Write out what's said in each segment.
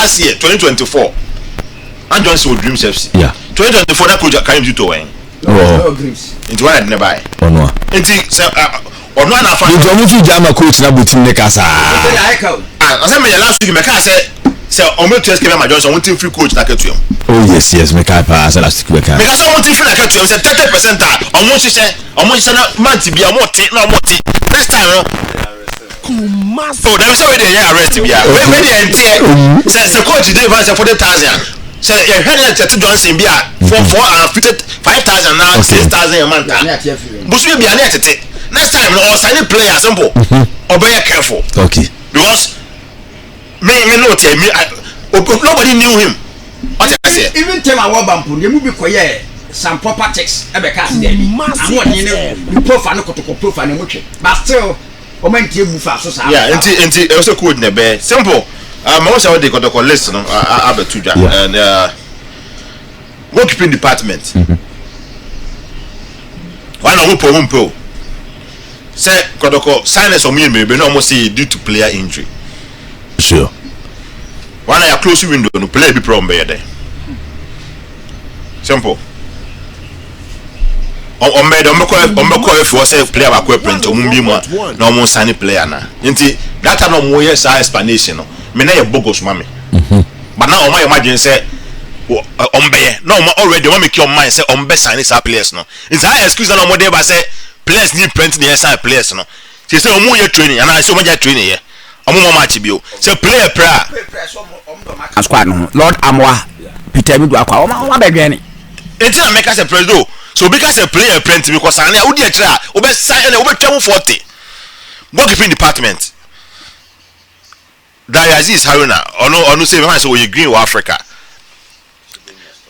last year 2024 and Johnson with Dreams FC. Yeah. 2024 that coach can you do to win. Oh. Into what I never buy. Oh no. Into or no na fa. You don't fit jam coach na butim ne kasa. I say me last week me ka say omo to escape my Johnson want free coach na ketu. Oh yes me ka pa say last week me ka. Me ka say want free na ketu say 30% omo hye na month bia omo te na omo te. Next time no. Oh, there is already a arrest bia. When dey enter say coach dey advance 40,000. Say you heard that Johnson bia for 5,000 now 6,000 a month. Busu bia na tete. Next time no or sign player simple. Or be careful. Okay. Because me no tell me nobody knew him. What I say? Even tell my war bampu, they move koye some proper text ebe ka se dey. I'm what you profile no Kotoko profile no mutwe. But still o man tie bu fa so sa. Yeah, enti e so code na be simple. I want to the Kotoko list no abetuja and goalkeeping department. One of who say Kotoko silence on me maybe no almost say due to player injury. Sure. One of your close window no play be problem there. Simple. On me if you say player ba ko print o mumbi mo na mo sign player na. Nti that time no mo yes explanation no. Me na ye bogus mama. But now o ma imagine say ombe no already want make your mind say ombe sign this players no. It's high excuse na mo dey ba say players need print the sign players no. Say omo ye training and I say omo je training here. Omo match bio. Say player pra. Squad no. Lord Amwa Peter mi do akwa. Omo be dwen ni. Enti na make say president. So because a player print because ane udi etra obe sign na obe twem 40. Goalkeeping department. Diaziz Haruna ono say man say we green for Africa.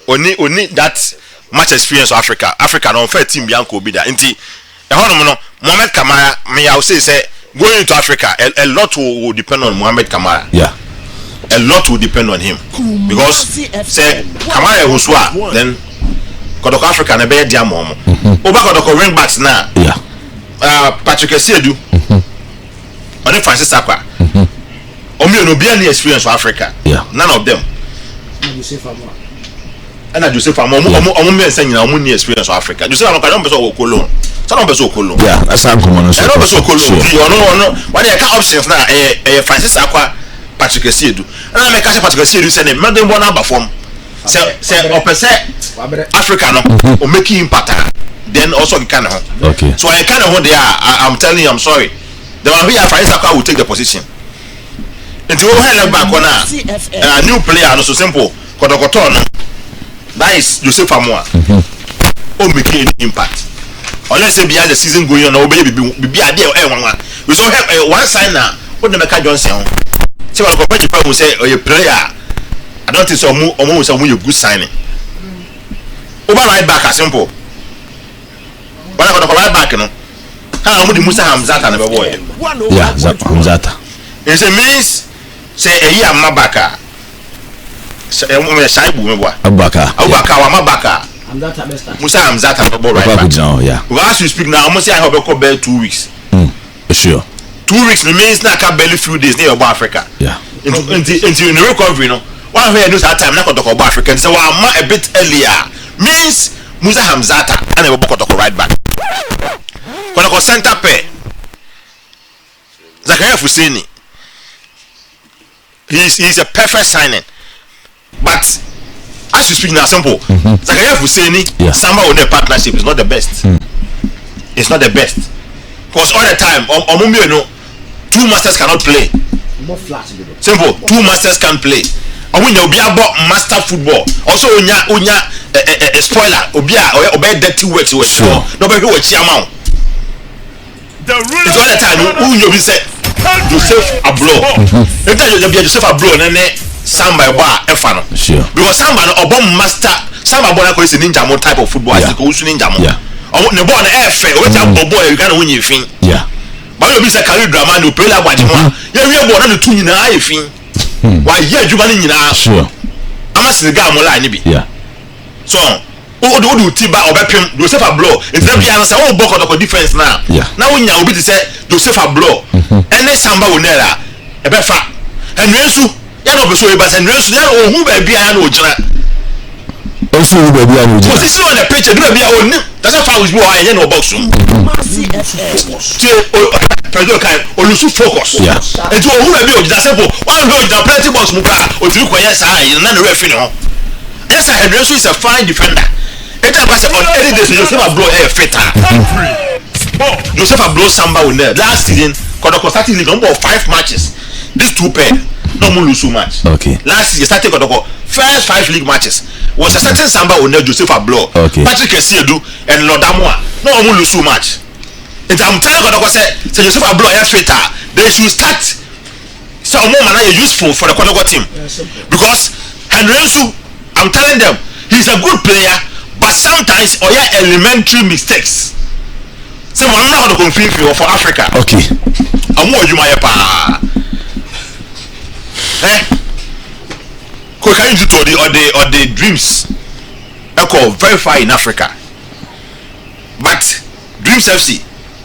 Oni that much experience of Africa no fair team bianco be that. Nti e hono no Mohamed Kamara me I say going to Africa a lot will depend on Mohamed Kamara. Yeah. A lot will depend on him because say Kamara Huswa then Kotoko Africa na be dia mom. Oba Kotoko ring backs na. Yeah. Patrick Esiedu. Oni Francis Akwa. Omi no be any experience for Africa. Yeah. None of them. Joseph Amo me say nyina omo ni experience for Africa. Joseph Amo ka no be so okolo. So no be so okolo. Yeah, that's am come on. No be so okolo. Ono when they can options na Francis Akwa, Patrick Esiedu. Na me ka say Patrick Esiedu say na dem born number form. Say opese Africa no o make impact. Then also you can. Okay. So I kind of there I'm telling you I'm sorry. The one here Francis Akwa will take the position. Into hand back on a new player no so simple Kotoko no that is Joseph Amoa o make any impact unless say behind the season going on be there we so help one sign now what the Meka Johnson say we go pay people say a player I don't think so omo say omo you good signing over right back as simple when I go right back no how omo di Musa Hamzata na be boy yeah Hamzata it means say eyi amabaka Shaibu mebwa Abubakar wa mabaka Musa Hamzata no ball right back yeah. We as we speak now almost say I have go bell 2 weeks. Sure. 2 weeks means na ka barely few days near about Africa. Yeah. Into in recovery no. One way knows that time na Kotoko about Africa so a bit earlier means Musa Hamzata and we Kotoko right back. Kotoko center pair Zakaria Fuseni. He's a perfect signing. But as you speak now, simple. Zakaria Fuseni, Samba on their partnership is not the best. It's not the best. Because all the time, you know, two masters cannot play. Simple. Two masters can play. And when you be about master football, also unya a spoiler, obey dirty works with sure. Nobody will amount. It's all the time. Who you be say Joseph Ablorh. Every time you be Joseph Ablorh, nene Samba ba efano. Sure. Because Samba no obom master. Samba boy na say ninja mo type of football. As go usu ninja mo. Yeah. Ne ball na efe. O ja boy you can win you fin. Yeah. But you be say carry drama no play la gbaji mo. You we ball na no tu nyina aye fin. Why ye adwuma ni nyina. Sure. Ama Senegal mo la ni bi. Yeah. So o do tiba obepem Joseph Ablorh. It's them bia na say o ball Kotoko defense na. Yeah. Na wonya obi ti say Joseph Ablorh. Ene Samba wonera e be fa. Enwensu ya no be so e ba say Nrensu ya o hu ba bia ya no ogina Ansu hu ba bia no ogina position on the pitch do bia o ni that's how we go aye no box Pedro kai olusu focus enti o hu ba bia ogina simple one go ogina plenty box mu ka o tiri ko yes na no refi ni ho yes Nrensu is a fine defender it was on any day Joseph Ablorh fitter Joseph Ablorh Samba will there last season Kotoko started league number of 5 matches these two pair no more lose so much last season started Kotoko first 5 league matches was a certain Samba will there Joseph Ablorh Patrick Esiedu and Lodamwa no more lose so much and I'm telling Kotoko say Joseph Ablorh fitter they should start so more man useful for the Kotoko team because Nrensu I'm telling them he's a good player but sometimes or yeah elementary mistakes say one now to confuse you for Africa I'm more you my pa can you do or the dreams echo very far in Africa but Dreams FC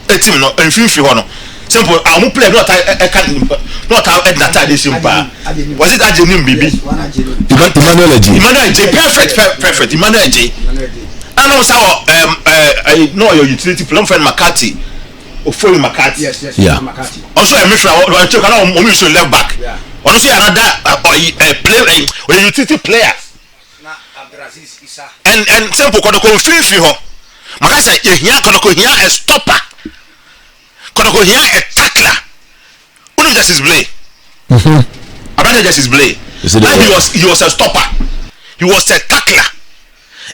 a team no infuse you no simple I'm play not that this simple was it Ajenim baby Emmanuel J perfect Emmanuel J I know so I know your utility plan friend McCarthy or Phil McCarthy McCarthy also a midfielder I took another moment to left back also another player or utility player and simple kono confuse you makasa here kono here a stopper kono here a tackler only just his play about just his play he was a stopper he was a tackler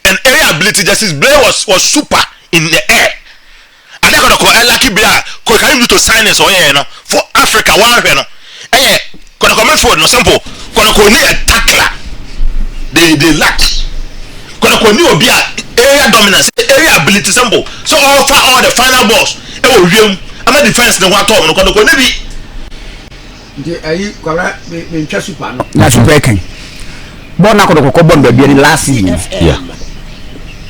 and area ability just his play was super in the air and they kono lucky bia ko can you to sign us or no for Africa one no kono come forward no simple kono need a tackler they lack kono need obi area dominance area ability simple so all the final balls e wo wiem ama defense no what no kono bi the ayi kwara me ntwa super no na super kan ball na kono ball be bi last season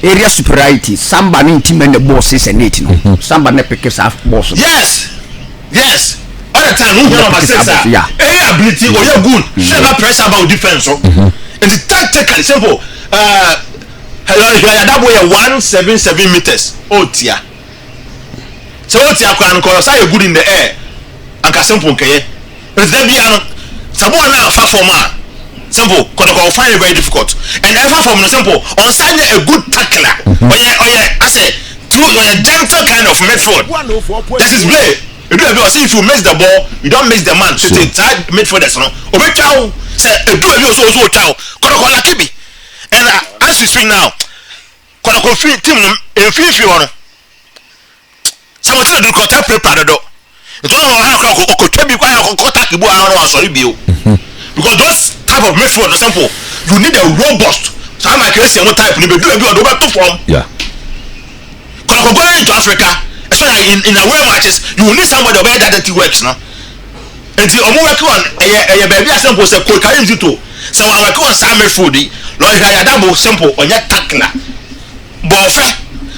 area superiority Samba no team and the boss is an 8 no Samba na pick us half boss yes all the time who number 6 area ability or you good never press about defense so it's tactically simple that boy 177 meters tia so tia kan ko say good in the air and ka simple nkeye it's that bia no sabo na fa form simple Kotoko find it very difficult and ever from no simple on sign a good tackler I say through a gentle kind of midfield this is play you do if you miss the ball you don't miss the man so take tight midfielders no obechow say do also chow Kotoko la kibi and as we speak now Kotoko team in feel no someone do contact prepare do it don't how ko twabi kwa ko takibu aro asori bio because those type of midfield for example you need a robust so I'm like say one type ni be do or to form Kotoko going to Africa especially in away matches you need somebody over that works no and the omo work on baby simple say Kotoko-Imc to so I work on some midfield lo ya double simple on your tackler but fair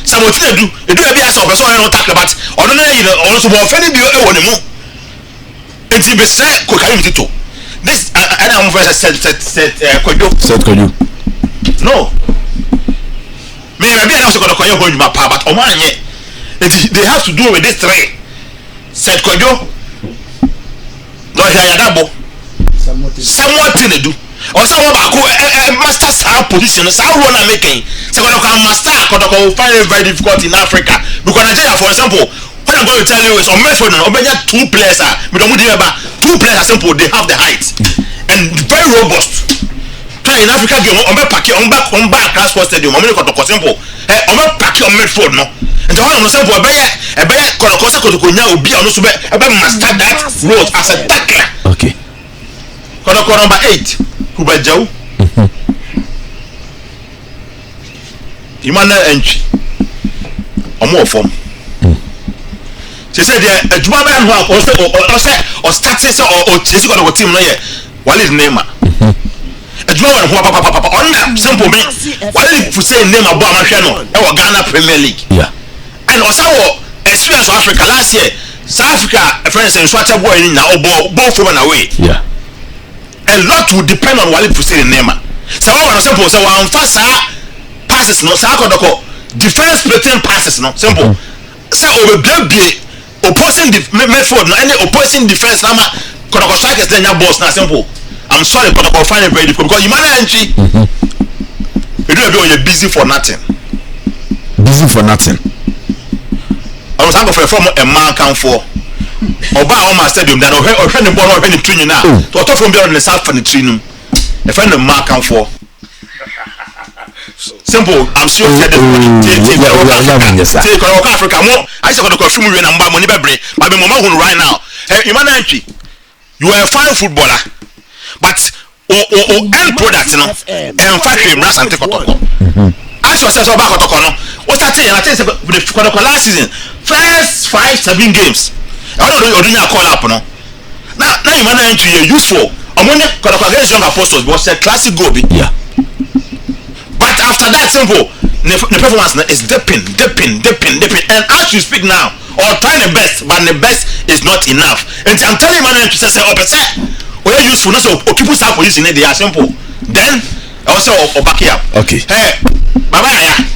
some what they do be as person on tackler but on no you also but fair be e won mu and be say Kotoko-Imc to this and I'm first set Kojo no me be an also Kotoko go my pa but omanye they have to do with this three set Kojo no ya double somewhat they do or someone back master star position so how one making so Kotoko master Kotoko find it very difficult in Africa because Nigeria for example what I'm going to tell you is on Medford Obenya 2 players we don't need about 2 players are simple they have the height and very robust in Africa game on back transport stadium on Kotoko simple on back on Medford no and the one on simple Kotoko nya obi on so be master that role as a tackler Kotoko number 8 Kubajaw Emmanuel Entry omo form she said the Juma man who or started or chase Kotoko team no what is name a Juma who on simple me what if you say name about Amahweno e Ghana Premier League and also experience of Africa last year South Africa friends and Swatcha boy in now ball from away a lot will depend on Wale Pusey in Nema. So what was simple? So one fast passes no Kotoko defense splitting passes no simple. So over be opposing method no any opposing defense nama Kotoko strikers then your boss na simple. I'm sorry Kotoko find it very difficult because you manage entry. You don't be you're busy for nothing. Busy for nothing. I was going from a man come for. Oba Oma Stadium that or the ball or any training now. To talk from beyond the south from the training. A friend of Mark come for. Simple, I'm sure take Africa more. I said, I'm money but right now. You are a fine footballer, but end product, you know, and factory asantekotoko. Ask yourself about Kotoko. What's that saying? I think the Kotoko last season, first 5-7 games. I don't know you call up no. Now you manage to useful. Among Kotoko against Young Apostles was a classic goal. Yeah. But after that simple, the performance is dipping. And as you speak now, or trying the best, but the best is not enough. And I'm telling you, man, to say, we're useful. So people start using it. They are simple. Then also back here. Okay. Hey, Baba Yaya.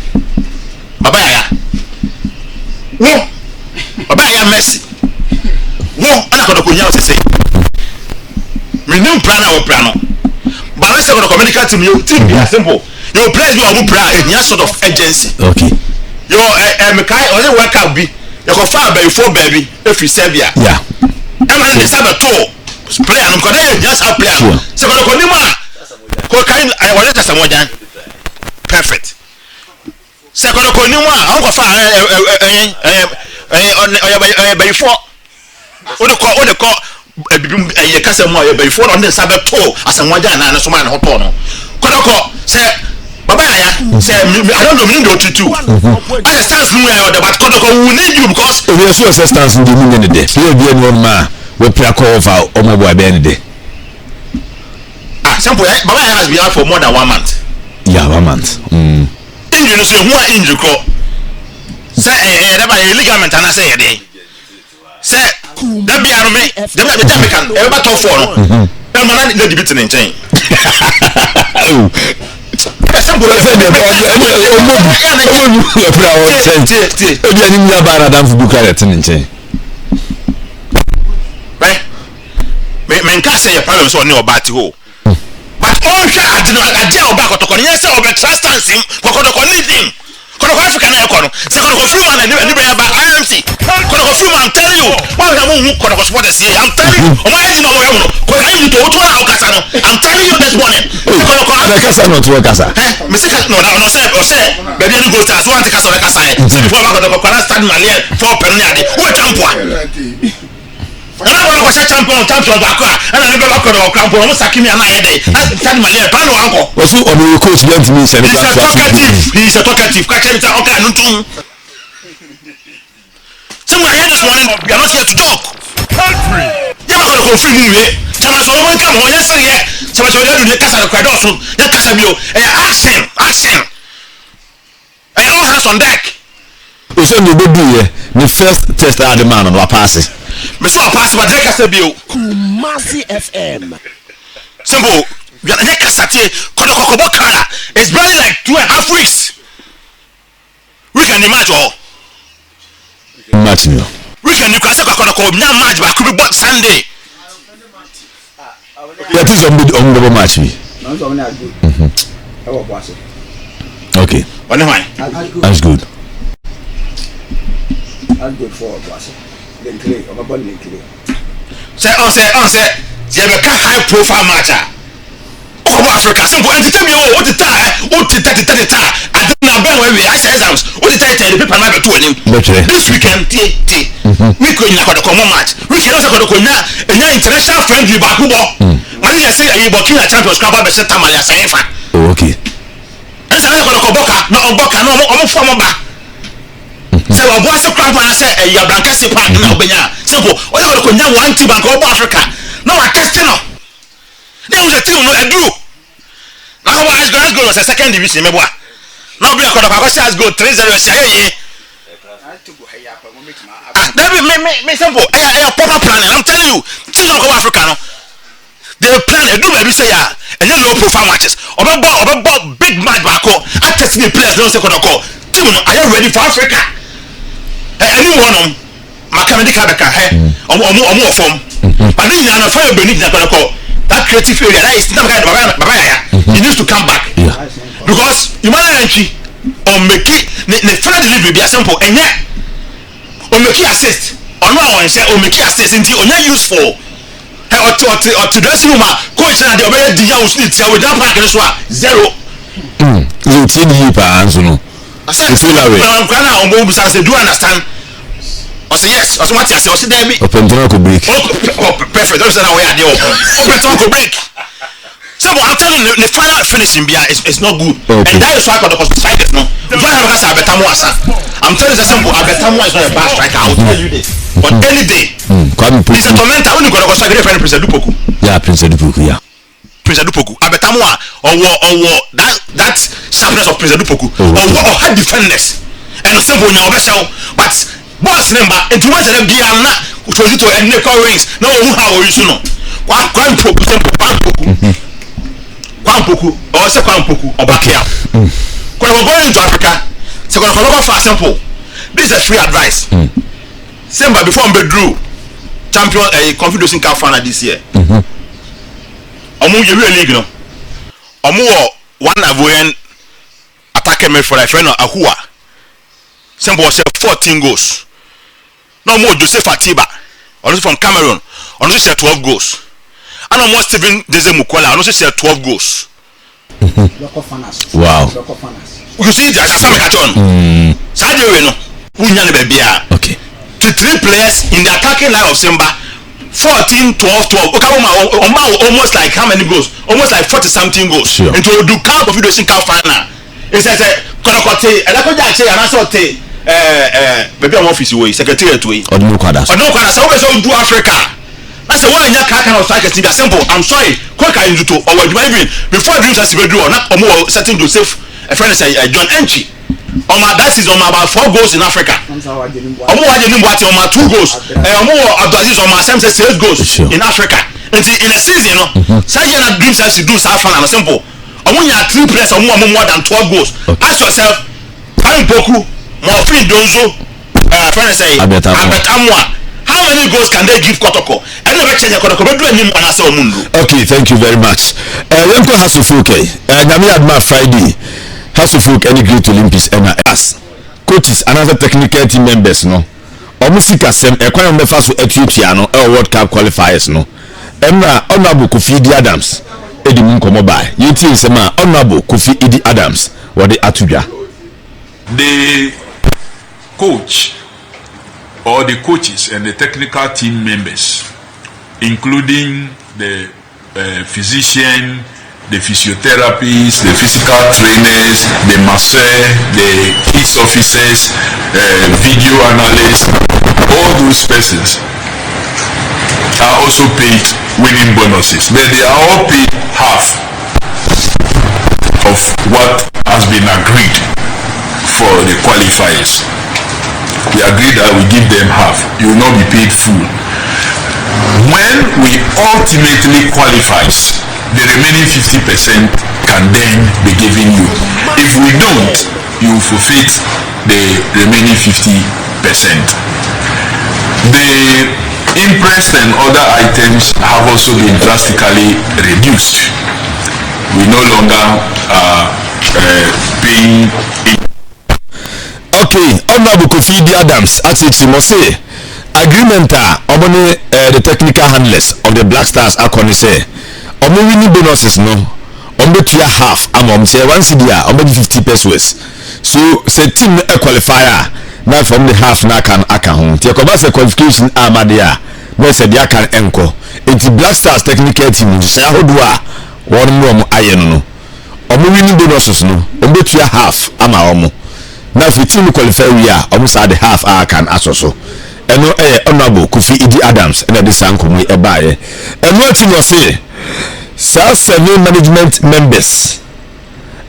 Whoa, Baba Yaya Messi. Whoa, ana Kotoko nya say. Me nim plan or plan. But let's say the medical team, your team be simple. Your players you are any sort of agency. Okay. Your Mekai or the work out be you go far by 4 baby if you Serbia. Yeah. Man the Samba tour player no because they just a player. So Kotoko ni ma. Ko kain I want to Samojan. Perfect. So Kotoko ni ma I go far before. What the call a kasa mo before on the Samba tour as a Samojan and so man hot on. Kotoko say Baba Yaya say I don't know me do to I stands no but Kotoko we need you because we are so assistance in the minute day. We be one man we play call for omo boy be any day. Simple Baba Yaya has been out for more than 1 month. Yeah, 1 month. Injury no say who are injury ko. Say that by ligament and I say dey. Say that be army that be Jamaican e ba top for no. E man na debit in chain. Simple say the men can say your problems on your body ho. But all shot I tell back Kotoko yes over trust him Kotoko need him. Kotoko Africa na ekono. Say Kotoko free man and be by IMC. Kotoko free man tell you. Why we who Kotoko supporters here? I'm telling you. O my no mo no. Ko I need to na okasa no. I'm telling you this morning. Kotoko Kasa no to kasa. Me say no say baby any go stars want to kasa say before Kotoko para start Malian for penny who champion. And I want to champion back and I never got a camp on Sakimi and I day. Tell me, Pano uncle. Was who on your coach went to me? He's a talkative. Catch him. Okay, no too. Someone here this morning, we are not here to talk. Country. You're not going to confuse me. Tell us all come on. Yes, sir. Yeah. So much of you do Casa crowd off. Let Casabio. Action. And all hands on deck. We said you do the first test out the man on our passes. Mr. Pass but Drake Casabio. Kumasi FM. Simple. We are not Casate. Kotoko Kara. It's barely like 2.5 weeks. We can imagine. We can you can say Kotoko now match but could be Sunday. That is on the match me. Okay. That's good. That's good for us. Then clear, or about the clear. Say, you have a high profile matcher. Oh, Africa, simple. And tell me, what the time? I don't know where we are. Exams. What the time? The people are doing this weekend. We could not have a match. We can also go to an international friendly basketball. Man, you say you are Burkina Champions Cup, but set Tamalia Safa. Okay. And so I'm going to go Boca, no Boca, no former back. So I was a crap and I said, "You are Blancasi Park now, Benya." Simple. What are you going to want to bank over Africa? No, I can't still. There was a team, no, a group. Now, I go as a second division, maybe. Now, we are going to have go 3-0. That will make simple. A proper plan. I'm telling you, team of Africa. they plan a do baby say ya and you low profile matches about big match back I test the players don't say Kotoko team are you ready for Africa anyone Makamedi Kabaka omo form but then you fire beneath Kotoko that creative area that is not he needs to come back because you might entry or make it the final delivery be a simple and yet or make it assist or no one say or make it assist until only useful or to dressing room coach na the obey the young students we don't pack this one zero you team you pa Ansu no you feel that way I'm going on do you understand I say yes I say what I say I say there be open to break perfect that's how we are there open to break so I'm telling you the final finishing beer is not good and that is why the strikers no I'm telling you simple Abetamu is not a bad striker I will tell you this but any day it's a tormentor when you go to strike friend Prince Dupoku Prince Dupoku Abetamu or that sharpness of Prince Dupoku or hard defenders and simple in your vessel but boss number and too much of them be not to and the rings no how are you soon one poku Kwampoku or say Kwampoku or Bakia. When we're going into Africa, so we're going to for example. This is a free advice. Samba before we drew champion Confederation Cup final this year. Omu you league no. Omu one avoyan attacker me for a friend of Ahua. Samba was 14 goals. No more Joseph Atiba, also from Cameroon, also 12 goals. And almost Stephen Dezemukwala also said 12 goals. Wow. You see, there's a Sam Katon. Sadio, okay. To 3 players in the attacking line of Samba, 14, 12, 12. Almost like how many goals? Almost like 40 something goals. Sure. And to do Cup of Federation Cup final. It says, Konokote, and I could say, and I saw maybe I'm office way, secretariat way. Or no quarters. Or no quarters. I always do Africa. I said, why not kind of strikers? It's simple. I'm sorry. Quick, I do or what even before dreams has to go do or not or more certain Joseph, a friend say John Enchi. On my that is on my about 4 goals in Africa. On more I didn't watch on my 2 goals. And more Abdulaziz on my 7 goals in Africa. And in a season, say you not dreams has to do so fun and simple. I want you 3 players or more than 12 goals. Ask yourself, Poku, Morfin Donzo, friend say Abetamwa. How many goals can they give Kotoko? And never change Kotoko. Okay, thank you very much. Lenko Heartsofoak. Nami Adma Friday. Heartsofoak any great Olympics and us. Coaches and other technical team members no. Omusika sem ekwan mbefa so Ethiopia no World Cup qualifiers no. Emra Honorable Kofi Idi Adams. Edi munkomo bai. Yeti nsema Honorable Kofi Idi Adams wode atudwa. The coach or the coaches and the technical team members, including the physician, the physiotherapists, the physical trainers, the masseur, the kids officers, video analysts, all those persons are also paid winning bonuses, but they are all paid half of what has been agreed for the qualifiers. We agreed that we give them half. You will not be paid full. When we ultimately qualifies, the remaining 50% can then be given you. If we don't, you forfeit the remaining 50%. The interest and other items have also been drastically reduced. We no longer are paying. Okay, Honorable Kofi Idi Adams, actually, must say, agreement obone the technical handlers of the Blackstars are say, omo winning bonuses no, omo tia half, am say one CDA, omo 50 pesos. So, say team a qualifier, now from the half na can home. Tia kobasa qualification amadia, no say dia can enko. It's Blackstars technical team, say hodua, one more ayen no. Omo winning bonuses no, omo tia half, ama omo. Now if the team qualify we are almost at the half can also. And no Honorable Kofi Idi Adams and the Sankum we buy. And what you must say, South 7 management members,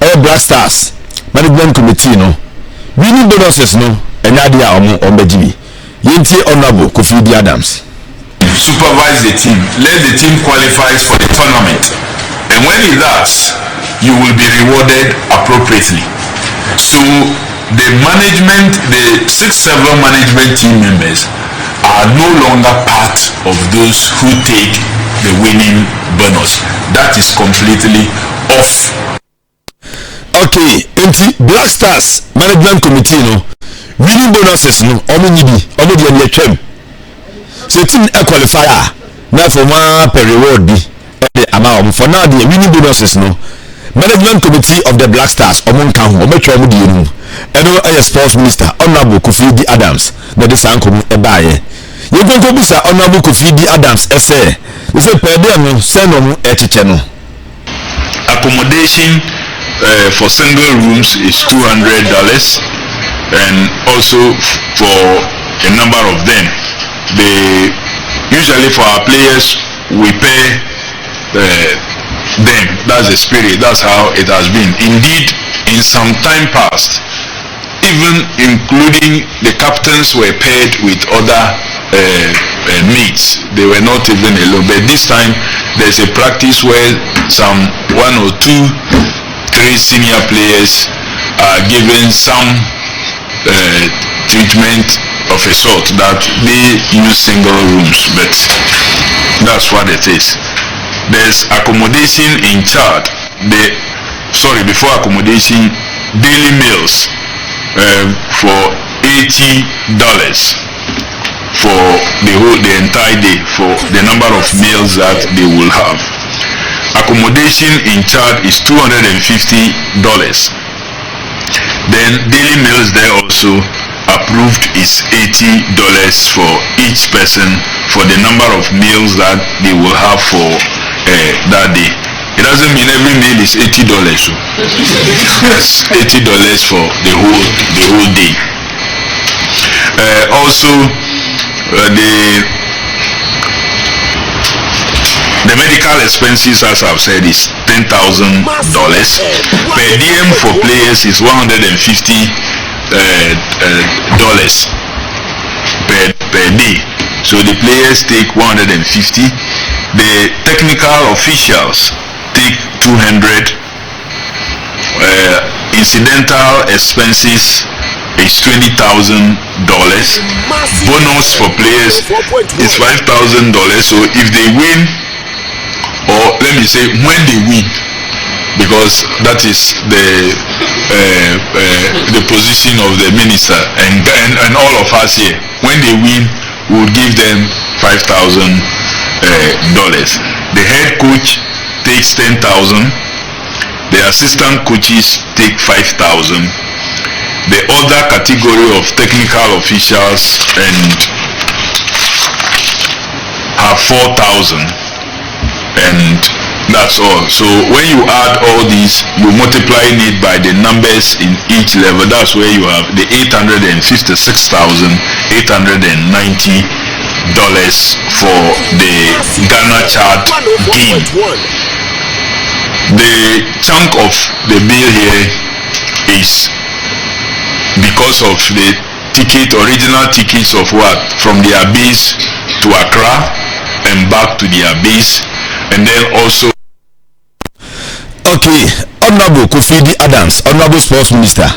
Blackstars management committee no. We need bonuses no, and Nadia on BGB. Yenti Honorable Kofi Idi Adams. supervise the team. Let the team qualify for the tournament. And when it does, you will be rewarded appropriately. So the management, the 6-7 management team members are no longer part of those who take the winning bonus. That is completely off. Okay, enti Black Stars management committee no winning bonuses no omo nyibi omo de ne twem. So team e qualifier na for one per reward bi e ama for now the winning bonuses no management committee of the Black Stars omo nka ho omo twem de enu eno e sports minister Honorable Kofi Adams na de sankom e baaye ye gongo bisa Honorable Kofi Adams ese per day no send no e cheche no accommodation for single rooms is $200, and also for a number of them. Usually for our players, we pay them. That's the spirit. That's how it has been. Indeed, in some time past, even including the captains were paired with other mates. They were not even alone. But this time, there's a practice where some 1 or 2, 3 senior players are given some treatment of a sort that they use single rooms, but that's what it is. There's accommodation in charge. Before accommodation, daily meals for $80 for the entire day, for the number of meals that they will have. Accommodation in charge is $250. Then daily meals there also approved is $80 for each person for the number of meals that they will have for that day. It doesn't mean every meal is $80. So that's $80 for the whole day. Also the medical expenses, as I've said, is $10,000. Per diem for players is $150 per day. So the players take $150. The technical officials take $200. Incidental expenses is $20,000. Bonus for players is $5,000. So if they win, or let me say when they win, because that is the position of the minister and all of us here. When they win, we will give them $5,000. The head coach takes $10,000. The assistant coaches take $5,000. The other category of technical officials have $4,000. And that's all. So when you add all these, you multiply it by the numbers in each level. That's where you have the $856,890 for the Ghana Chad game. The chunk of the bill here is because of the original tickets of what? From their base to Accra and back to their base. And then also, okay, Honorable Kofi Adams, Honorable Sports Minister,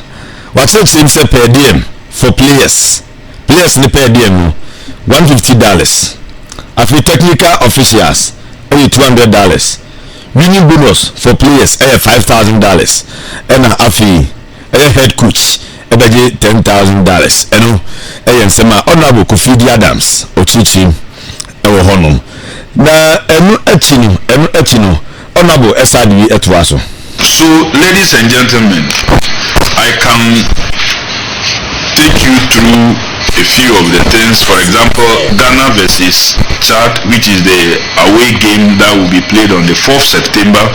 what's the same say per diem for players? Players in the per diem $150. After technical officials, $200. Winning bonus for players $5,000. And after head coach $10,000. And sema Honorable Kofi Adams Ochichi Honum. Na enu etino Honorable SRD etwaso. So ladies and gentlemen, I can take you through a few of the things. For example, Ghana versus Chad, which is the away game that will be played on the 4th September.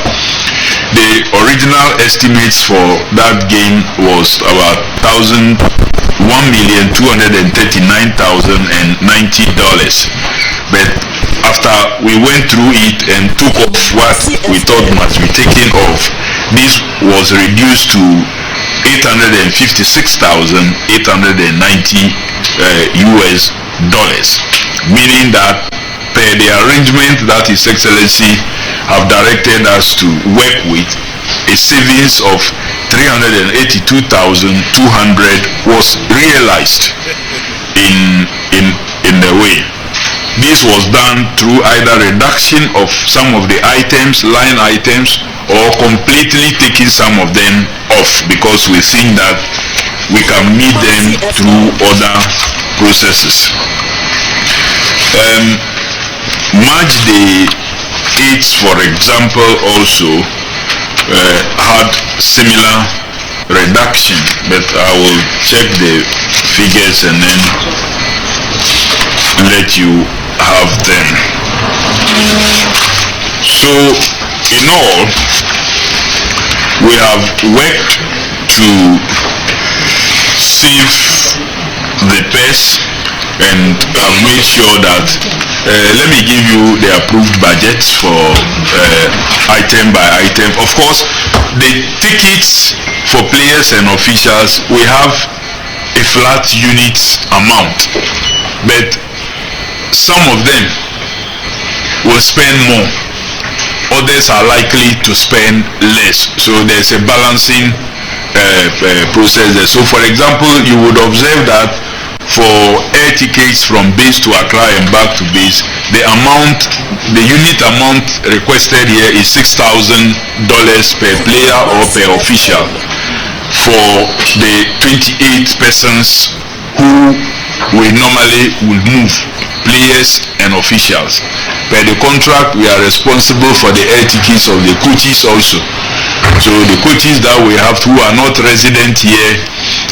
The original estimates for that game was about $1,239,090. But after we went through it and took off what we thought must be taken off, this was reduced to $856,890 US dollars, meaning that per the arrangement that His Excellency have directed us to work with, a savings of 382,200 was realized in the way. This was done through either reduction of some of the items, line items, or completely taking some of them off, because we think that we can meet them through other processes. March the 8th, for example, also had similar reduction, but I will check the figures and then let you have them. So in all, we have worked to save the purse and have made sure that let me give you the approved budget for item by item. Of course, the tickets for players and officials, we have a flat unit amount, but some of them will spend more, others are likely to spend less, so there's a balancing process there. So for example, you would observe that for air tickets from base to Accra and back to base, the unit amount requested here is $6,000 per player or per official for the 28 persons who we normally will move, players and officials. Per the contract, we are responsible for the air tickets of the coaches also. So the coaches that we have who are not resident here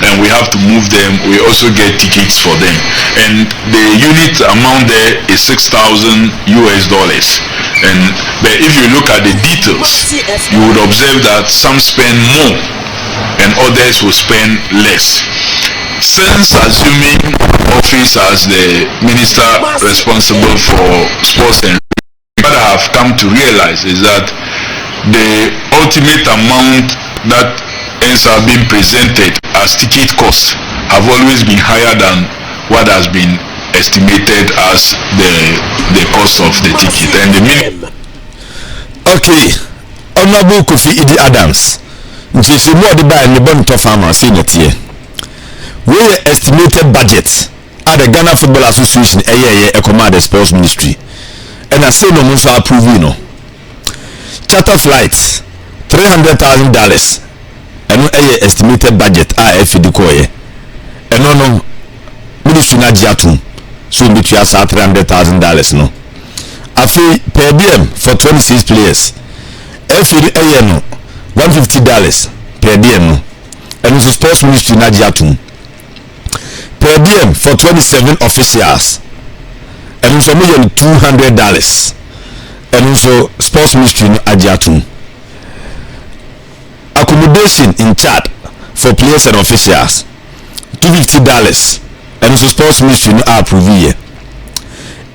and we have to move them, we also get tickets for them. And the unit amount there is $6,000. But if you look at the details, you would observe that some spend more and others will spend less. Since assuming office as the minister responsible for sports and what I have come to realize is that the ultimate amount that ends up being presented as ticket cost have always been higher than what has been estimated as the cost of the ticket. And the minimum. Okay, Honorable Kofi Idi Adams, Jesse more the buy and the bond of farmer saying it here. We estimated budget at the Ghana Football Association a command the sports ministry, and I say no more so approve you know. Charter flights $300,000 and a estimated budget FDCOE and no ministry na jiatum so between us $300,000 no. Afi per diem for 26 players. FDCOE no $150 per diem no. And also sports ministry na jiatum. Per diem for 27 officials and also $200 and also sports ministry no ajiatum. Accommodation in Chad for players and officials $250 and also sports ministry no approve here.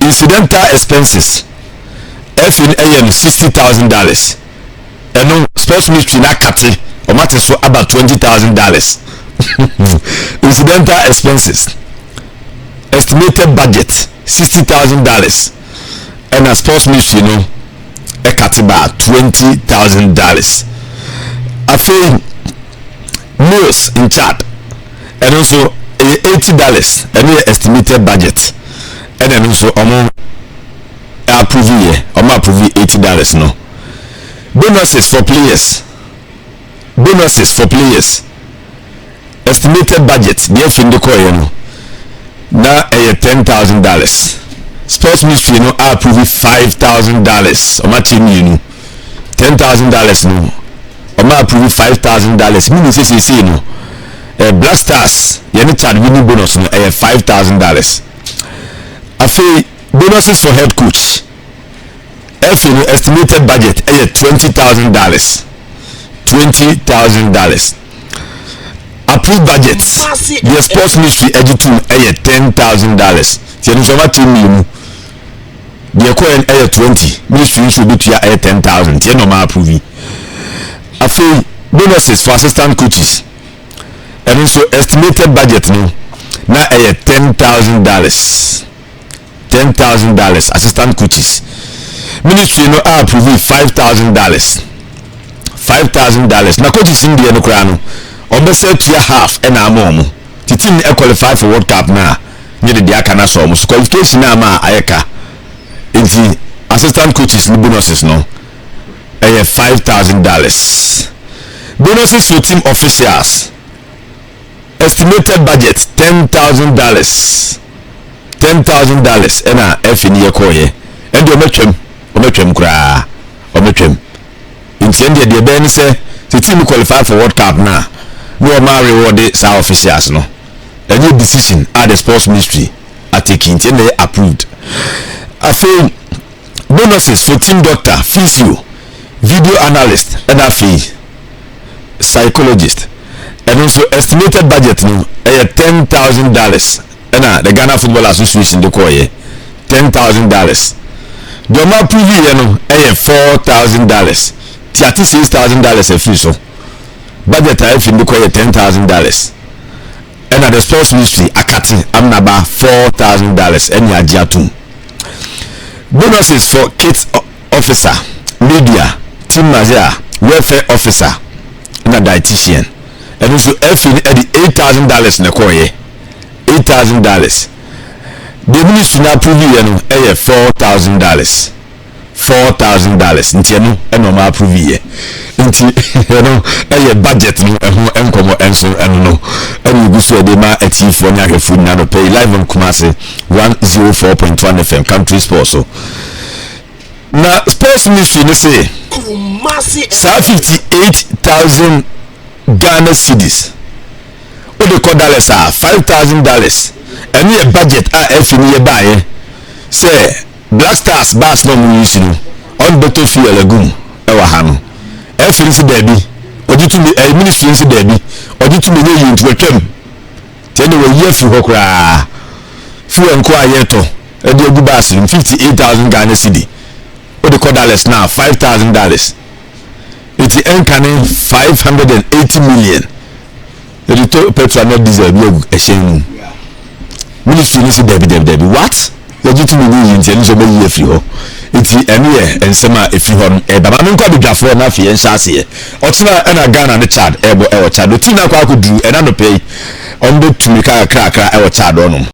Incidental expenses FNAM $60,000 and no sports ministry na kati or matters for about $20,000. Incidental expenses estimated budget $60,000 and a sports ministry no a katiba $20,000. I feel meals in Chad and also $80 and the estimated budget and then also approve $80 no. Bonuses for players estimated budget the FNDCOE no na $10,000. Sports ministry no approve $5,000 or matching $10,000 no or approve $5,000 meaning say no blackstars yani Chad winning bonus no $5,000. I feel bonuses for head coach FN estimated budget $20,000. Approved budget the sports ministry editing $10,000. Tienu so ma team the coin 20 ministry should be to $10,000. Tienu ma approve. I feel bonuses for assistant coaches and also estimated budget no na $10,000. $10,000 $10,000 assistant coaches. Ministry no approve $5,000. $5,000. Na coaches in the no krano. Obese to half and amomo. The team qualify for World Cup na. Near the Diakana so qualification na ma ayeka. Inti assistant coaches bonuses no. $5,000. Bonuses for team officials. Estimated budget $10,000. $10,000 ena efini yekoye. Endi ometwem kura. Ometwem. Inti endi de be ni se the team qualify for World Cup na. No ma reward sa officials no. Any decision at the sports ministry are taking and they approved. I feel bonuses for team doctor, physio, video analyst, and a fee psychologist, and also estimated budget no $10,000. And the Ghana Football Association the koye $10,000. The amount preview no $4,000. Tiati $6,000 a fee so budget I feel the koye $10,000. And at the sports ministry akati amnaba $4,000 and yajiatum. Bonuses for kids officer, media, team manager, welfare officer, and a dietitian. And also every $8,000 na koye. $8,000. The ministry na approve you $4,000. $4,000 nti no eno ma approve ye nti no budget no enkomo enso eno no enu guso de ma achieve for nya hefu na no pay live on Kumasi 104.1 FM country sports so na sports ministry no say sa 58,000 Ghana cedis o de $5,000 enu budget a efini ye bae say blackstars bas no mu use no on battlefield agum e wa ha no e finish derby ojitu ministry nsi derby ojitu me ye ntu atwam tene we ye fi hokra fu enko ayeto e de ogu bas 58,000 Ghana cedi o de $4 now $5,000 it enkane 580 million the to petrol not diesel bi ogu e shen ministry nsi derby what ojitu me ye nti enso be ye fi ho iti ene ensema efi ho baba me nkwa bedwafo na afie nhyase otina na Ghana ne Chad ebo Chad otina kwa akuduru ena no pay on do tumika krakra Chad onom